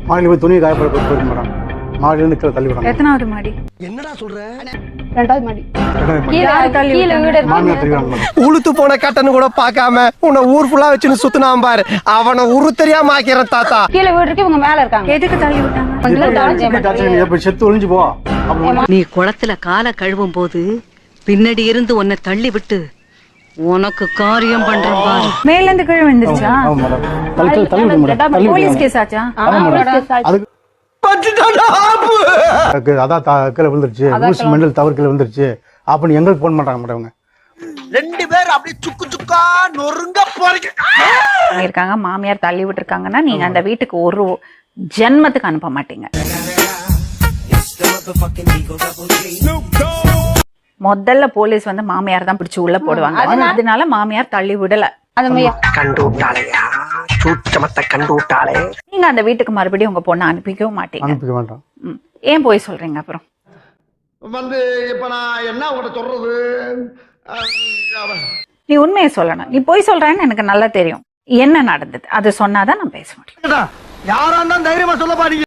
மாடியில் போய் துணியை காயப்பட போயிருக்க மேடம். மாடியிலிருந்து கீழே தள்ளி விடாங்க. எத்தனாவது மாடி? என்னடா சொல்ற? 2வது மாடி. யாரு தள்ளி விட்டாங்க? மாமியார் தள்ளி விடாங்க மேடம். உளுத்து போன கட்டன்னு கூட பாக்காம உன்னை ஊர் ஃபுல்லா வச்சுன்னு சுத்தினாம் பாரு. அவனை உரு தெரியாம ஆக்கிறேன் தாத்தா. கீழ வீடு இருக்கு, இவங்க மேல இருக்காங்க. எதுக்கு தள்ளி விட்டாங்க? இப்ப செத்து ஒளிஞ்சு போ. நீ குளத்துல காலை கழுவும் போது பின்னாடி இருந்து உன்னை தள்ளி விட்டு உனக்கு காரியம் பண்றேன் பாரு. மேல இருந்து கீழே விழுந்துருச்சா? ஆமா மேடம். தள்ளி விடுங்க மேடம். தள்ளி போலீஸ் விடுங்க. கேஸ் ஆச்சா? அதுக்கு அதான் கீழே விழுந்துருச்சு. ரூல்ஸ் மெண்டல் தவறு கீழே விழுந்துருச்சு அப்படின்னு எங்களுக்கு போன் பண்றாங்க மேடம். அவங்க 2 பேர் அப்படியே சுக்கு சுக்கா நொறுங்க போறீங்க. இருக்காங்க மாமியார் தள்ளி விட்டுருக்காங்கன்னா நீங்க அந்த வீட்டுக்கு ஒரு ஜென்மத்துக்கு அனுப்ப மாட்டீங்க. முதல்ல போலீஸ் வந்து மாமியார் தான் பிடிச்சு உள்ள போடுவாங்க. அதனால மாமியார் தள்ளி விடல. கண்டு விட்டாளையா, சூச்சமத்தை கண்டு விட்டாளே. நீங்க அந்த வீட்டுக்கு மறுபடியும் உங்க பொண்ணை அனுப்பிக்கவும் மாட்டீங்க. அனுப்பிக்க மாட்டோம். ஏன் போய் சொல்றீங்க? அப்புறம் வந்து இப்ப நான் என்ன உங்கள்ட்ட சொல்றது? நீ உண்மையை சொல்லணும். நீ போய் சொல்றேன்னு எனக்கு நல்லா தெரியும். என்ன நடந்தது அது சொன்னாதான் நான் பேச முடியும். யாரா இருந்தாலும் தைரியமா சொல்ல பாருங்க.